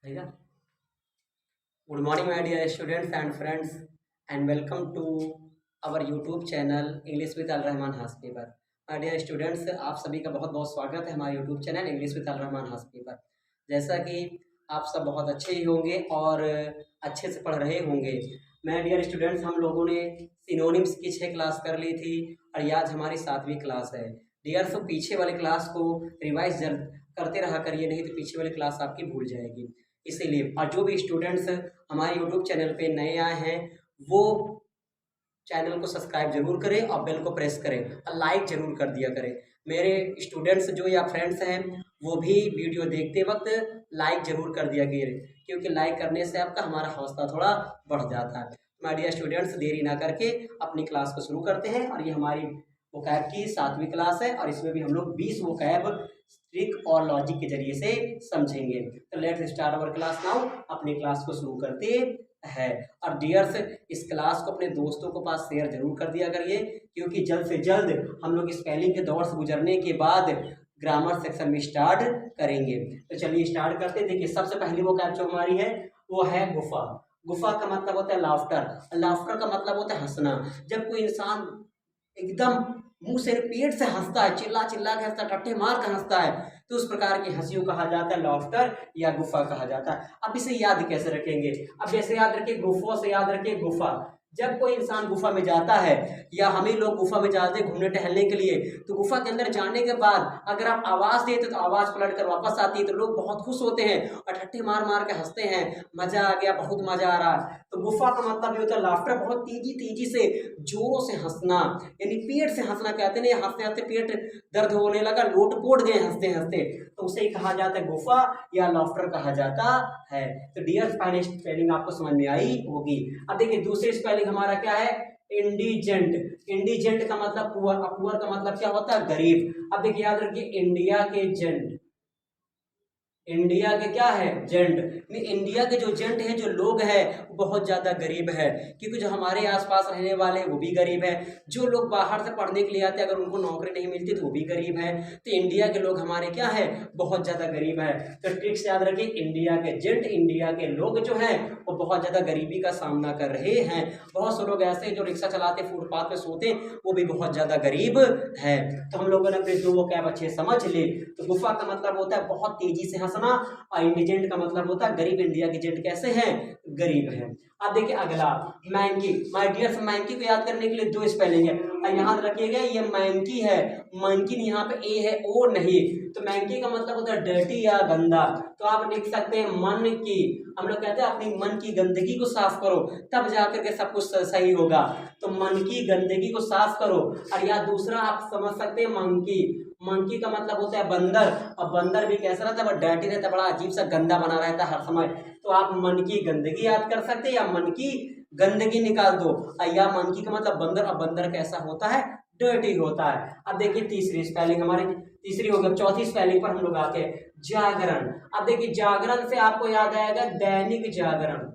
भैया good morning my dear students and friends and welcome to our YouTube channel English with Al Rahman house paper. My dear students, आप सभी का बहुत बहुत स्वागत है हमारे YouTube channel English with Al Rahman house paper. जैसा कि आप सब बहुत अच्छे ही होंगे और अच्छे से पढ़ रहे होंगे। माय डियर स्टूडेंट्स, हम लोगों ने सिनोनिम्स की 6 क्लास कर ली थी और ये आज हमारी 7वीं क्लास है। डियर, तो पीछे वाले क्लास को रिवाइज करते रहा करिए, नहीं तो पीछे वाली क्लास आपकी भूल जाएगी। इसीलिए और जो भी स्टूडेंट्स हमारे यूट्यूब चैनल पे नए आए हैं वो चैनल को सब्सक्राइब जरूर करें और बेल को प्रेस करें और लाइक जरूर कर दिया करें। मेरे स्टूडेंट्स जो या फ्रेंड्स हैं वो भी वीडियो देखते वक्त लाइक जरूर कर दिया करें, क्योंकि लाइक करने से आपका हमारा हौसला थोड़ा बढ़ जाता है। माय डियर स्टूडेंट्स, देरी ना करके अपनी क्लास को शुरू करते हैं और ये हमारी वोकैब की 7वीं क्लास है और इसमें भी हम लोग 20 वोकैब ट्रिक और लॉजिक के जरिए से समझेंगे। तो let's start our class now. अपनी क्लास को शुरू करते हैं। और डियर्स, इस क्लास को अपने दोस्तों के पास शेयर जरूर कर दिया करिए, क्योंकि जल्द से जल्द हम लोग स्पेलिंग के दौर से गुजरने के बाद ग्रामर सेक्शन में स्टार्ट करेंगे। तो चलिए स्टार्ट करते हैं। देखिए, सबसे पहली वोकैब जो हमारी है वो है गुफा। गुफा का मतलब होता है लाफ्टर। लाफ्टर का मतलब होता है हंसना। जब कोई इंसान एकदम मुंह से पेट से हंसता है, चिल्ला चिल्ला के हंसता है, टट्टे मार कर हंसता है, तो उस प्रकार की हंसी को कहा जाता है लॉफ्टर या गुफा कहा जाता है। अब इसे याद कैसे रखेंगे? अब जैसे याद रखिए, गुफा से याद रखिए गुफा। जब कोई इंसान गुफा में जाता है या हम ही लोग गुफा में जाते हैं घूमने टहलने के लिए, तो गुफा के अंदर जाने के बाद अगर आप आवाज देते तो आवाज पलट कर वापस आती है, तो लोग बहुत खुश होते हैं और ठट्ठे मार मार के हंसते हैं, मजा आ गया, बहुत मजा आ रहा है। तो गुफा का मतलब ये होता है लाफ्टर, बहुत तेजी तेजी से जोरों से हंसना, यानी पेट से हंसना कहते हैं। हंसते हंसते पेट दर्द होने लगा, लोटपोट गए हंसते हंसते, तो उसे कहा जाता है गुफा या लाफ्टर कहा जाता है। तो डियर, पहले स्पेलिंग आपको समझ में आई होगी। अब देखिए दूसरी स्पेलिंग हमारा क्या है? इंडिजेंट। इंडिजेंट का मतलब पुअर, पुअर का मतलब क्या होता है? गरीब। अब देखिए याद रखिए, इंडिया के जेंट, इंडिया के क्या है? जेंट। इंडिया के जो जेंट है, जो लोग हैं, वो बहुत ज्यादा गरीब है, क्योंकि जो हमारे आसपास रहने वाले हैं वो भी गरीब है। जो लोग बाहर से पढ़ने के लिए आते हैं, अगर उनको नौकरी नहीं मिलती तो वो भी गरीब है। तो इंडिया के लोग हमारे क्या है? बहुत ज्यादा गरीब है। तो ट्रिक से याद रखिए, इंडिया के जेंट, इंडिया के लोग जो हैं वो बहुत ज्यादा गरीबी का सामना कर रहे हैं। बहुत से लोग ऐसे जो रिक्शा चलाते, फुटपाथ पे सोते, वो भी बहुत ज्यादा गरीब है। तो हम लोगों ने अपने दो वोकैब अच्छे समझ ले। तो गुफा का मतलब होता है बहुत तेजी से हंसना और इंडिजेंट का मतलब होता है गरीब। इंडिया के जेंट कैसे हैं? गरीब है। अब देखिए अगला, मैंकी। माय डियर, मैंकी को याद करने के लिए 2 स्पेलिंग है और यहाँ रखिएगा, ये मैंकी है, मैंकी यहाँ पे ए है, ओ नहीं। तो मैंकी का मतलब होता है डर्टी या गंदा। तो आप लिख सकते हैं मन की। हम लोग कहते हैं अपनी मन की गंदगी को साफ करो, तब जाकर के सब कुछ सही होगा। तो मन की गंदगी को साफ करो। और या दूसरा आप समझ सकते हैं मंकी। मंकी का मतलब होता है बंदर, और बंदर भी कैसा रहता है? डर्टी रहता है, बड़ा अजीब सा गंदा बना रहता है हर समय। तो आप मन की गंदगी याद कर सकते हैं या मन की गंदगी निकाल दो। या मंकी का मतलब बंदर, और बंदर कैसा होता है? डर्टी होता है। अब देखिए तीसरी स्पेलिंग हमारी, तीसरी हो गई। चौथी स्पेलिंग पर हम लोग आते हैं, जागरण। अब देखिए जागरण से आपको याद आएगा दैनिक जागरण।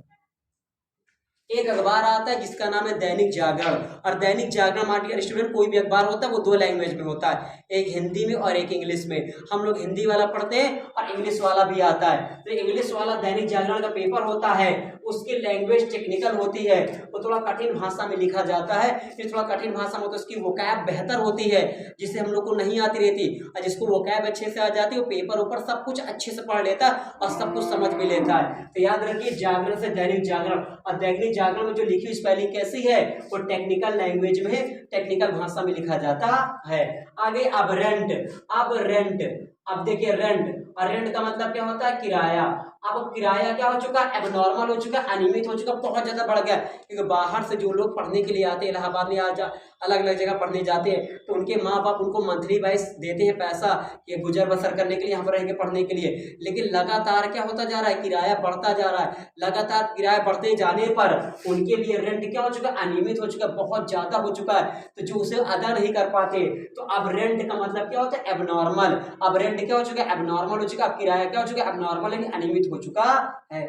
एक अखबार आता है जिसका नाम है दैनिक जागरण। और दैनिक जागरण हमारे स्टूडेंट, कोई भी अखबार होता है वो 2 लैंग्वेज में होता है, एक हिंदी में और एक इंग्लिश में। हम लोग हिंदी वाला पढ़ते हैं और इंग्लिश वाला भी आता है। तो इंग्लिश वाला दैनिक जागरण का पेपर होता है, उसकी लैंग्वेज टेक्निकल होती है, वो थोड़ा कठिन भाषा में लिखा जाता है। फिर थोड़ा कठिन भाषा में तो उसकी वोकैब बेहतर होती है, जिसे हम लोग को नहीं आती रहती। और जिसको वोकैब अच्छे से आ जाती है वो पेपर ऊपर सब कुछ अच्छे से पढ़ लेता है और सब कुछ समझ भी लेता है। तो याद रखिए, जागरण से दैनिक जागरण। और दैनिक जागरण में जो लिखी हुई स्पेलिंग कैसी है? वो टेक्निकल लैंग्वेज में, टेक्निकल भाषा में लिखा जाता है। आगे अब रेंट। अब रेंट, अब देखिए रेंट, और रेंट का मतलब क्या होता है? किराया। अब किराया क्या हो चुका? एबनॉर्मल हो चुका, अनियमित हो चुका, बहुत ज्यादा बढ़ गया। क्योंकि बाहर से जो लोग पढ़ने के लिए आते हैं, इलाहाबाद में आज अलग अलग जगह पढ़ने जाते हैं, तो उनके माँ बाप उनको मंथली वाइज देते हैं पैसा, ये गुजर बसर करने के लिए, यहाँ पर रहेंगे पढ़ने के लिए। लेकिन लगातार क्या होता जा रहा है? किराया बढ़ता जा रहा है। लगातार किराया बढ़ते जाने पर उनके लिए रेंट क्या हो चुका? अनियमित हो चुका, बहुत ज्यादा हो चुका है, तो जो उसे अदा नहीं कर पाते। तो अब रेंट का मतलब क्या होता है? एबनॉर्मल। अब रेंट क्या हो चुका है? एबनॉर्मल हो चुका। अब किराया क्या हो चुका है? एबनॉर्मल, यानी अनियमित हो चुका है।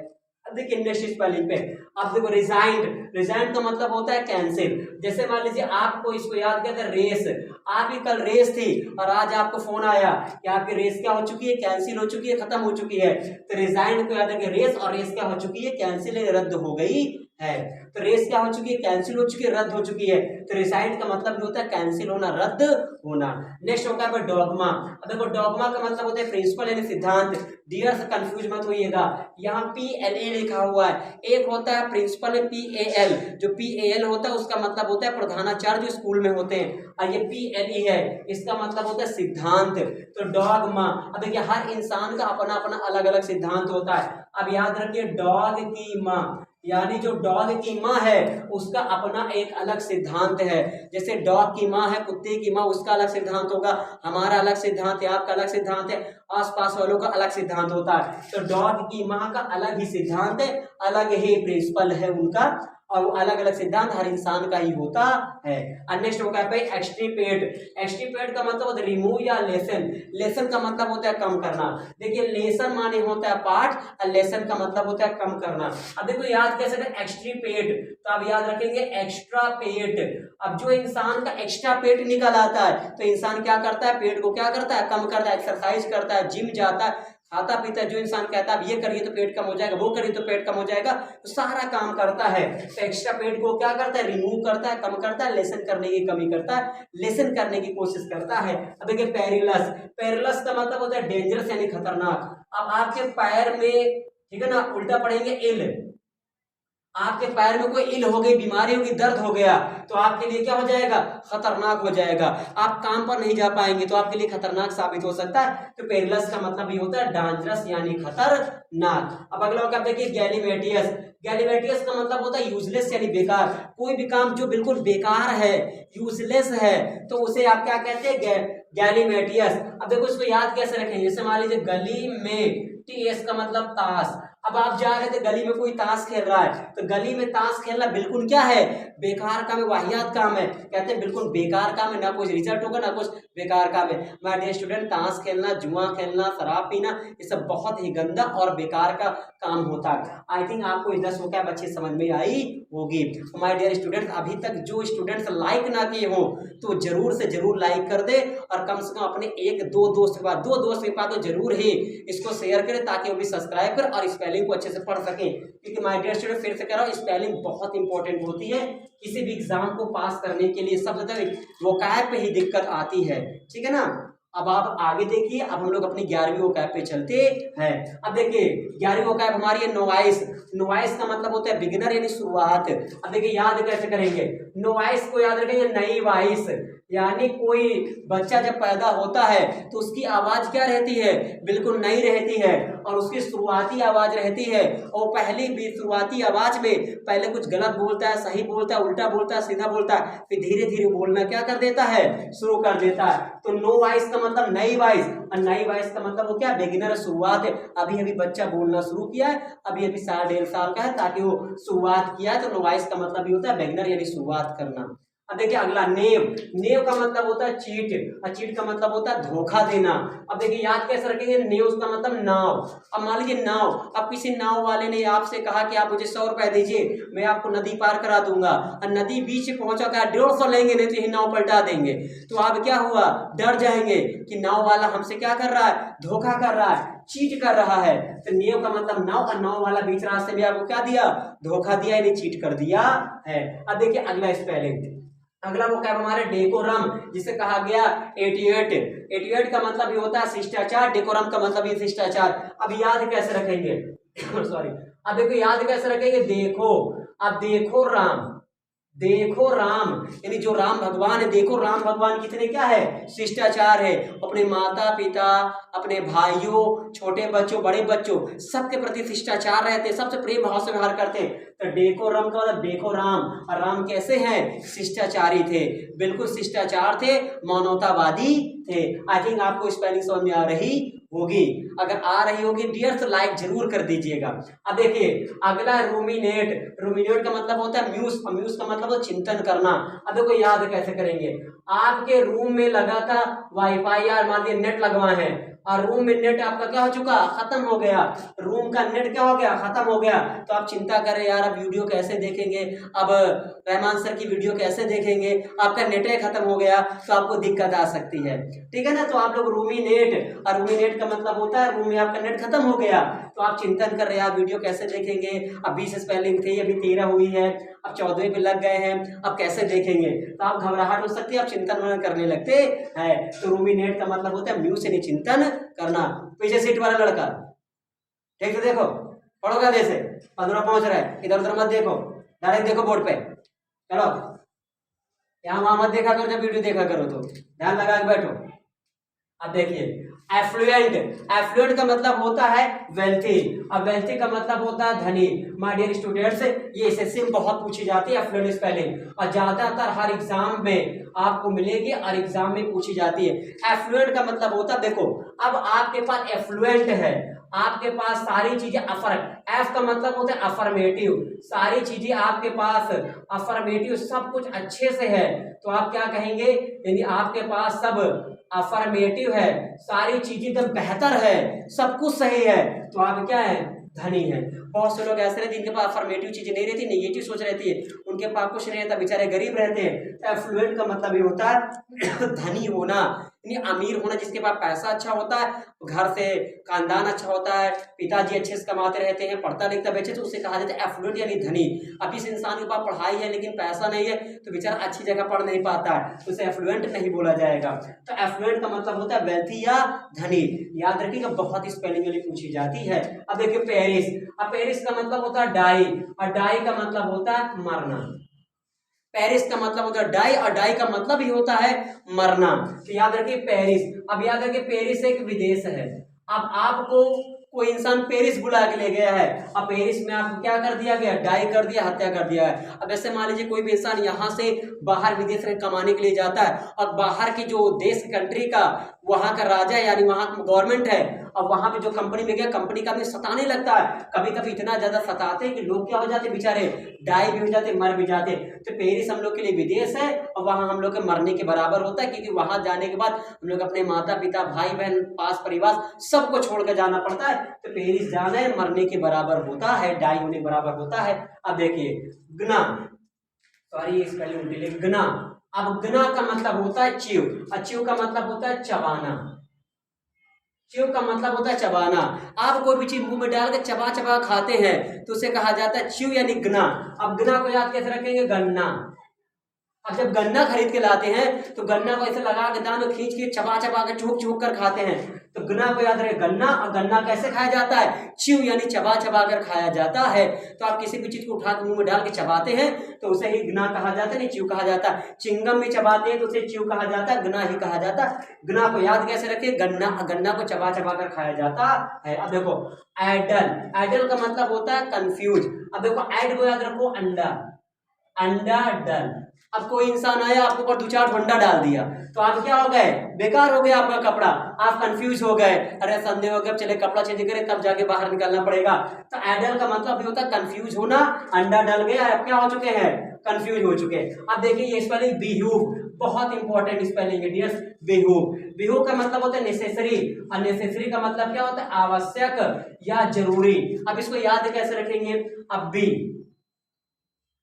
अब देखिए नेक्स्ट स्पेलिंग पे, अब देखो रिजाइंड, रिजाइंड का मतलब होता है कैंसिल। जैसे मान लीजिए आपको इसको याद करते हैं रेस, आपकी कल रेस थी और आज आपको फोन आया कि आपकी रेस क्या हो चुकी है, कैंसिल हो चुकी है, खत्म हो चुकी है। तो रिजाइंड को याद रखिए रेस, और रेस क्या हो चुकी है, कैंसिल है, रद्द हो गई है। तो रेस क्या हो चुकी है, कैंसिल हो चुकी है, रद्द हो चुकी है। तो रिजाइंड का मतलब भी होता है कैंसिल होना, रद्द होना। नेक्स्ट होगा है डॉगमा। अब देखो डॉगमा का मतलब होता है प्रिंसिपल यानी सिद्धांत। डियर से कंफ्यूज मत होइएगा, यहाँ PLA लिखा हुआ है, एक होता है प्रिंसिपल में PAL, जो PAL होता है उसका मतलब होता है प्रधानाचार्य जो स्कूल में होते हैं, और ये PLE है, इसका मतलब होता है सिद्धांत। तो डॉगमा, अब देखिए हर इंसान का अपना अपना अलग अलग सिद्धांत होता है। अब याद रखिए डॉग की माँ, यानी जो डॉग की माँ है उसका अपना एक अलग सिद्धांत है। जैसे डॉग की माँ है, कुत्ते की माँ, उसका अलग सिद्धांत होगा, हमारा अलग सिद्धांत है, आपका अलग सिद्धांत है, आसपास वालों का अलग सिद्धांत होता है। तो डॉग की माँ का अलग ही सिद्धांत है, अलग ही प्रिंसिपल है उनका, और वो अलग अलग सिद्धांत हर इंसान का ही होता है। नेक्स्ट होगा भाई एक्सट्रीपेट। एक्सट्रीपेट का मतलब होता है रिमूव या लेसन। लेसन का मतलब होता है कम करना। देखिए लेसन माने होता है पाठ, और लेसन का मतलब होता है कम करना। अब देखो याद कैसे करें एक्सट्रीपेट, तो आप याद रखेंगे एक्स्ट्रा पेट। अब जो इंसान का एक्स्ट्रा पेट निकल आता है तो इंसान क्या करता है, पेट को क्या करता है, कम करता है, एक्सरसाइज करता है, जिम जाता है, खाता पीता है। जो इंसान कहता है अब ये करिए तो पेट कम हो जाएगा, वो करिए तो पेट कम हो जाएगा, तो सारा काम करता है। तो एक्स्ट्रा पेट को क्या करता है, रिमूव करता है, कम करता है, लेसन करने की कमी करता है, लेसन करने की कोशिश करता है। अब देखिए पेरिलस, पेरिलस का मतलब होता है डेंजरस यानी खतरनाक। अब आपके पैर में, ठीक है ना, उल्टा पड़ेंगे इल, आपके पैर में कोई इल हो गई, बीमारी होगी, दर्द हो गया, तो आपके लिए क्या हो जाएगा, खतरनाक हो जाएगा, आप काम पर नहीं जा पाएंगे, तो आपके लिए खतरनाक साबित हो सकता है। तो पेरिलस का मतलब ये होता है डांजरस यानी खतरनाक। अब अगला क्या देखिए गैलीवेटियस। गैलीवेटियस का मतलब होता है यूजलेस यानी बेकार। कोई भी काम जो बिल्कुल बेकार है, यूजलेस है, तो उसे आप क्या कहते हैं, गैलीवेटियस। अब देखो इसको याद कैसे रखेंगे, जैसे मान लीजिए गली में, TS का मतलब ताश। अब आप जा रहे थे, गली में कोई ताश खेल रहा है, तो गली में ताश खेलना बिल्कुल क्या है, बेकार काम है, वाहियात काम है, कहते हैं बिल्कुल बेकार काम है, ना कुछ रिजल्ट होगा, ना कुछ, बेकार काम है। माय डियर स्टूडेंट, ताश खेलना, जुआ खेलना, शराब पीना, ये सब बहुत ही गंदा और बेकार का काम होता है। आई थिंक आपको 10 वोकैब अच्छे समझ में आई होगी। तो माय डियर स्टूडेंट, अभी तक जो स्टूडेंट्स लाइक ना किए हो तो जरूर से जरूर लाइक कर दे, और कम से कम अपने एक दो दोस्त के पास, 2 दोस्त के पास तो जरूर ही इसको शेयर करें, ताकि वो भी सब्सक्राइब कर और स्पेलिंग को अच्छे से पढ़ सकें। क्योंकि माय डियर स्टूडेंट, फिर से कह रहा हूँ, स्पेलिंग बहुत इंपॉर्टेंट होती है किसी भी एग्जाम को पास करने के लिए। सबसे पहले वोकैब पे ही दिक्कत आती है, ठीक है ना। अब आप आगे देखिए, अब हम लोग अपनी 11वीं वोकैब पे चलते हैं। अब देखिए 11वीं वोकैब हमारी है नोवाइस। नोवाइस का मतलब होता है बिगिनर यानी शुरुआत। अब देखिए याद कैसे करेंगे, नोवाइस को याद रखेंगे नई वाइस, यानी कोई बच्चा जब पैदा होता है तो उसकी आवाज क्या रहती है, बिल्कुल नई रहती है, और उसकी शुरुआती आवाज रहती है, और पहली भी शुरुआती आवाज में पहले कुछ गलत बोलता है, सही बोलता है, उल्टा बोलता है, सीधा बोलता है, फिर धीरे धीरे बोलना क्या कर देता है, शुरू कर देता है। तो नो वॉइस का मतलब नई वॉइस, और नई वॉइस का मतलब वो क्या, बिगिनर, शुरुआत है। अभी अभी बच्चा बोलना शुरू किया है, अभी अभी साल 1.5 साल का है, ताकि वो शुरुआत किया है। तो नो वॉइस का मतलब ये होता है बिगिनर यानी शुरुआत करना। अब देखिए अगला नेव। नेव का मतलब होता है चीट, और चीट का मतलब होता है धोखा देना। अब देखिए याद कैसे रखेंगे, नेव का मतलब नाव। अब मान लीजिए नाव, अब किसी नाव वाले ने आपसे कहा कि आप मुझे 100 रुपए दीजिए, मैं आपको नदी पार करा दूंगा, और नदी बीच पहुंचा कर 150 लेंगे, नहीं तो यही नाव पलटा देंगे। तो आप क्या हुआ, डर जाएंगे कि नाव वाला हमसे क्या कर रहा है, धोखा कर रहा है, चीट कर रहा है। तो नेव का मतलब नाव, और नाव वाला बीच रास्ते में आपको क्या दिया, धोखा दिया, यानी चीट कर दिया है। अब देखिए अगला स्पेलिंग, अगला वो क्या हमारे डेकोरम, जिसे कहा गया 88। 88 का मतलब ये होता है शिष्टाचार, डेकोरम का मतलब ये शिष्टाचार। अब याद कैसे रखेंगे सॉरी, अब देखो याद कैसे रखेंगे, देखो, अब देखो राम, देखो राम, यानी जो राम भगवान है, देखो राम भगवान कितने क्या है, शिष्टाचार है, अपने माता पिता, अपने भाइयों, छोटे बच्चों, बड़े बच्चों, सबके प्रति शिष्टाचार रहते, सबसे प्रेम भाव से व्यवहार करते। तो देखो राम का मतलब देखो राम, और राम कैसे हैं, शिष्टाचारी थे, बिल्कुल शिष्टाचार थे, मानवतावादी थे। आई थिंक आपको स्पेलिंग समझ में आ रही होगी, अगर आ रही होगी डियर तो लाइक जरूर कर दीजिएगा। अब देखिए अगला रूमिनेट। रूमिनेट का मतलब होता है म्यूज, और म्यूज का मतलब है चिंतन करना। अब देखो याद कैसे करेंगे, आपके रूम में लगा था वाईफाई, यार मान लीजिए नेट लगवा है, और रूम में नेट आपका क्या हो चुका, खत्म हो गया, रूम का नेट क्या हो गया, खत्म हो गया। तो आप चिंता करें यार अब वीडियो कैसे देखेंगे, अब रहमान सर की वीडियो कैसे देखेंगे, आपका नेट खत्म हो गया तो आपको दिक्कत आ सकती है, ठीक है ना। तो आप लोग रूमी नेट, और रूमी नेट का मतलब होता है रूम में आपका नेट खत्म हो गया तो आप चिंतन कर रहे हैं आप वीडियो कैसे देखेंगे। अब 20 स्पेलिंग थी, अभी 13 हुई है, अब 14वें पे लग गए हैं, अब कैसे देखेंगे। तो आप घबराहट हो सकती है, आप चिंतन करने लगते हैं। तो रूमिनेट का मतलब होता है म्यू से निचिंतन करना। पीछे सीट वाला लड़का ठीक से देखो, पढ़ोगा जैसे 15 पहुंच रहा है, इधर उधर मत देखो, डायरेक्ट देखो बोर्ड पे। चलो यहाँ वहां मत देखा करो, जब वीडियो देखा करो तो ध्यान लगा के बैठो। अब देखिए एफ्लुएंट, एफ्लुएंट का मतलब होता है वेल्थी, अब वेल्थी का मतलब होता है धनी। माय डियर स्टूडेंट्स, ये एसएससी में बहुत पूछी जाती है एफ्लुएंट स्पेलिंग, और ज्यादातर हर एग्जाम में आपको मिलेगी और एग्जाम में पूछी जाती है। एफ्लुएंट का मतलब होता है, देखो अब आपके पास एफ्लुएंट है, आपके पास सारी चीजें एफ का मतलब होता है अफर्मेटिव, सारी चीजें आपके पास अफर्मेटिव, सब कुछ अच्छे से है तो आप क्या कहेंगे, यानी आपके पास सब अफर्मेटिव है, सारी चीजें एकदम बेहतर है, सब कुछ सही है तो आप क्या है, धनी है। बहुत से लोग ऐसे रहते हैं जिनके पास अफर्मेटिव चीजें नहीं रहती, नेगेटिव सोच रहती है, उनके पास कुछ नहीं रहता, बेचारे गरीब रहते हैं। एफ्लुएंट का मतलब ये होता है धनी होना, यानी अमीर होना, जिसके पास पैसा अच्छा होता है, घर से खानदान अच्छा होता है, पिताजी अच्छे से कमाते रहते हैं, पढ़ता लिखता बच्चे, तो उसे कहा जाता है एफ्लुएंट यानी धनी। अब इस इंसान के पास पढ़ाई है लेकिन पैसा नहीं है तो बेचारा अच्छी जगह पढ़ नहीं पाता है, तो उसे एफ्लुएंट नहीं बोला जाएगा। तो एफ्लुएंट का मतलब होता है वेल्थी या धनी, याद रखिएगा, बहुत स्पेलिंग में पूछी जाती है। अब देखिए पेरिस, अब पेरिस का मतलब होता है डाई, और डाई का मतलब होता है मरना। पेरिस का मतलब होता है डाई, और डाई का मतलब ही होता है मरना। तो याद रखिए पेरिस। अब याद रखिए पेरिस एक विदेश है। अब आपको कोई इंसान पेरिस बुला के ले गया है, अब पेरिस में आपको क्या कर दिया गया, डाई कर दिया, हत्या कर दिया है। अब ऐसे मान लीजिए कोई भी इंसान यहाँ से बाहर विदेश में कमाने के लिए जाता है, और बाहर की जो देश कंट्री का वहां का राजा यानी वहां गवर्नमेंट है, अब वहां पे जो कंपनी में गया, कंपनी का भी सताने लगता है, कभी कभी इतना ज्यादा सताते हैं कि लोग क्या हो जाते बेचारे, डाई भी हो जाते, मर भी जाते। तो पेरिस हम लोग के लिए विदेश है, और वहां हम लोग के मरने के बराबर होता है, क्योंकि वहां जाने के बाद हम लोग अपने माता पिता भाई बहन पास परिवार सबको छोड़कर जाना पड़ता है। तो पेरिस जाना है मरने के बराबर होता है, डाई होने बराबर होता है। अब देखिए गना, सॉरी स्पेलिंग उल्टी लिखी, गना। अब गना का मतलब होता है च्यू, और च्यू का मतलब होता है चबाना, च्यू का मतलब होता है चबाना। आप कोई भी चीज मुंह में डाल के चबा चबा खाते हैं तो उसे कहा जाता है च्यू यानी गना। अब गना को याद कैसे रखेंगे, गन्ना। अब जब गन्ना खरीद के लाते हैं तो गन्ना को ऐसे लगा के दांत में खींच के चबा चबा के चूक चूक कर खाते हैं, तो गन्ना को याद रहे गन्ना। और गन्ना कैसे खाया जाता है, च्यू यानी चबा चबा कर खाया जाता है। तो आप किसी भी चीज को उठा के मुंह में डाल के चबाते हैं तो उसे ही गन्ना कहा जाता है, नहीं च्यू कहा जाता है। चिंगम में चबाते हैं तो उसे च्यू कहा जाता है, गन्ना ही कहा जाता है। गन्ना को याद कैसे रखे, गन्ना, गन्ना को चबा चबा कर खाया जाता है। अब देखो एडल, एडल का मतलब होता है कंफ्यूज। अब देखो एड को याद रखो अंडा, अंडा डल। अब कोई इंसान आया आपके ऊपर 2-4 अंडा डाल दिया तो आप क्या हो गए, बेकार हो गया आपका कपड़ा, आप कंफ्यूज हो गए, अरे संदेह हो गया, चले कपड़ा चेंज करें तब जाके बाहर निकलना पड़ेगा। तो एडल का मतलब भी होता है कंफ्यूज होना, अंडा डल गया, अब क्या हो चुके हैं, कंफ्यूज हो चुके हैं। अब देखिए ये स्पेलिंग बिहूव, बहुत इंपॉर्टेंट स्पेलिंग है डियर्स, बिहूव। बिहूव का मतलब होता है नेसेसरी, और नेसेसरी का मतलब क्या होता है, आवश्यक या जरूरी। अब इसको याद कैसे रखेंगे, अब बी,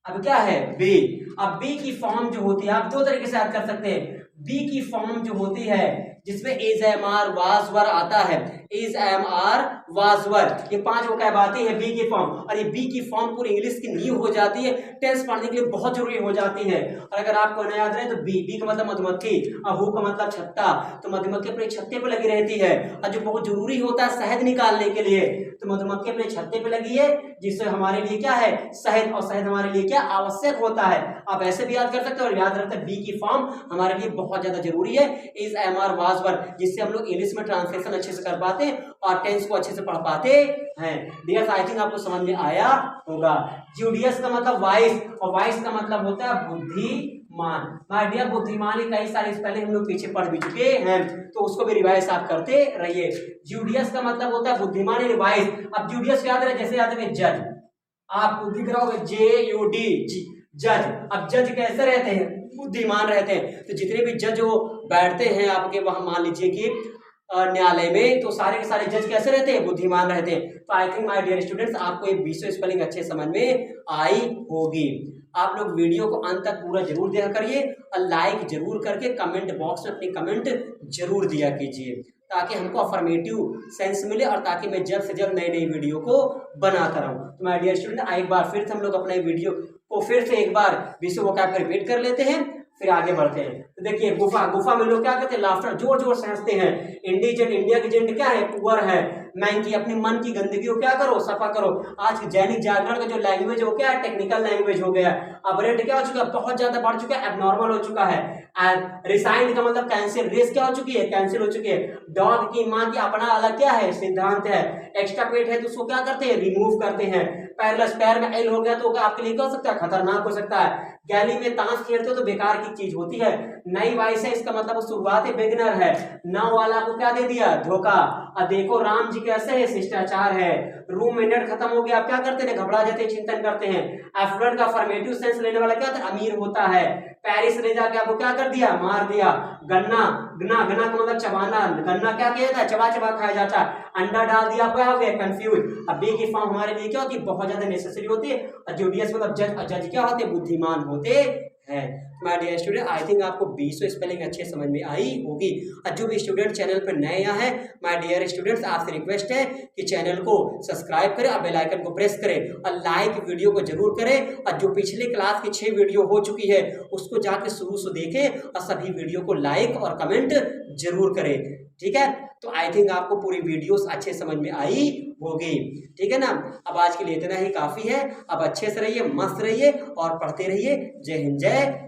अब क्या है बी। अब बी की फॉर्म जो होती है आप दो तरीके से याद कर सकते हैं। बी की फॉर्म जो होती है जिसमें is am are was were आता है, is am are was were, ये 5 वोकैब आती है बी की फॉर्म। और ये बी की फॉर्म पूरी इंग्लिश की नींव हो जाती है, टेंस पढ़ने के लिए बहुत जरूरी हो जाती है। और अगर आपको न याद रहे तो बी, बी का मतलब मधुमक्खी, और हु का मतलब छत्ता, तो मधुमक्खी अपने छत्ते पे लगी रहती है, और जो बहुत जरूरी होता है शहद निकालने के लिए, तो मधुमक्खी अपने छत्ते पे लगी है, जिससे हमारे लिए क्या है, शहद, और शहद हमारे लिए क्या आवश्यक होता है। आप ऐसे भी याद कर सकते हो, और याद रखते हैं बी की फॉर्म हमारे लिए बहुत ज्यादा जरूरी है, is am are was were, जिससे हम लोग इंग्लिश में ट्रांसलेशन अच्छे से कर पाते हैं और टेंस को अच्छे से पढ़ पाते हैं। डियर आई थिंक आपको समझ में आया होगा। ज्यूडियस का मतलब वाइस, और वाइस का मतलब होता है बुद्धिमान। माय डियर बुद्धिमान की कई सारे स्पेलिंग हम लोग पीछे पढ़ भी चुके हैं, तो उसको भी रिवाइज आप करते रहिए। ज्यूडियस का मतलब होता है बुद्धिमान यानी वाइस। अब ज्यूडियस याद रहे, जैसे याद है जज, आपको दिख रहा होगा JUD, जज। अब जज कैसे रहते हैं, बुद्धिमान रहते हैं। तो जितने भी जज वो बैठते हैं आपके वहां, मान लीजिए कि न्यायालय में, तो सारे के सारे जज कैसे रहते हैं, बुद्धिमान रहते हैं। तो I think my dear students आपको ये 20 स्पेलिंग अच्छे समझ में आई होगी। आप लोग वीडियो को अंत तक पूरा जरूर देखा करिए और लाइक जरूर करके कमेंट बॉक्स में अपनी कमेंट जरूर दिया कीजिए, ताकि हमको अफर्मेटिव सेंस मिले और ताकि मैं जल्द से जल्द नई नई वीडियो को बनाता रहूं। तो माय डियर स्टूडेंट एक बार फिर से हम लोग अपने वीडियो को फिर से एक बार विश्व वोकैब का रिपीट कर लेते हैं, फिर आगे बढ़ते हैं। तो देखिए गुफा, गुफा में लोग क्या करते हैं, लाफ्टर जोर जोर से हंसते हैं। इंडिजेंट, इंडिया की जेंट क्या है, पुअर है। मैंकी, अपनी मन की गंदगी को क्या करो, सफा करो। आज दैनिक जागरण का जो लैंग्वेज हो गया है, टेक्निकल लैंग्वेज हो गया। अब रेट क्या हो चुका है, बहुत ज्यादा बढ़ चुका है, एबनॉर्मल हो चुका है। रिसाइंड का मतलब कैंसिल, रेस क्या हो चुकी है, कैंसिल हो चुकी है। डॉग की माँ की अपना अलग क्या है, सिद्धांत है। एक्स्ट्रा पेट है तो उसको क्या करते हैं, रिमूव करते हैं। पैरलेस, पैर में एल हो गया तो आपके लिए क्या हो सकता है, खतरनाक हो सकता है। गैली में ताश खेलते हो तो बेकार की चीज होती है। नई वाइस है, इसका मतलब शुरुआत है, बिगिनर है। नाव वाला को क्या दे दिया, धोखा। अब देखो राम जी कैसे है, शिष्टाचार है। रूम में नेट खत्म हो गया, आप क्या करते हैं, घबरा जाते हैं, चिंतन करते हैं। एफ्लुएंट का फॉर्मेटिव सेंस लेने वाला क्या था, अमीर होता है। पेरिस ने जाके आपको क्या कर दिया, मार दिया। गन्ना, गन्ना, गन्ना का मतलब चबाना। गन्ना क्या किया जाता है, चबा चबा खाया जाता है। अंडा डाल दिया, क्या हो गया, कंफ्यूज। अब बी की फॉर्म हमारे लिए क्या होती है, बहुत ज्यादा नेसेसरी होती है। और जो डीएस मतलब जज, जज क्या होते हैं, बुद्धिमान होते हैं। My dear student I think आपको 20 स्पेलिंग अच्छे समझ में आई होगी। और जो भी स्टूडेंट चैनल पर नए आए हैं, माय डियर स्टूडेंट्स आपसे रिक्वेस्ट है कि चैनल को सब्सक्राइब करें और बेल आइकन को प्रेस करें और लाइक वीडियो को जरूर करें। और जो पिछले क्लास की 6 वीडियो हो चुकी है उसको जाकर शुरू से देखें और सभी वीडियो को लाइक और कमेंट जरूर करें, ठीक है। तो आई थिंक आपको पूरी वीडियोस अच्छे समझ में आई होगी, ठीक है ना। अब आज के लिए इतना ही काफी है। अब अच्छे से रहिए, मस्त रहिए और पढ़ते रहिए। जय हिंद, जय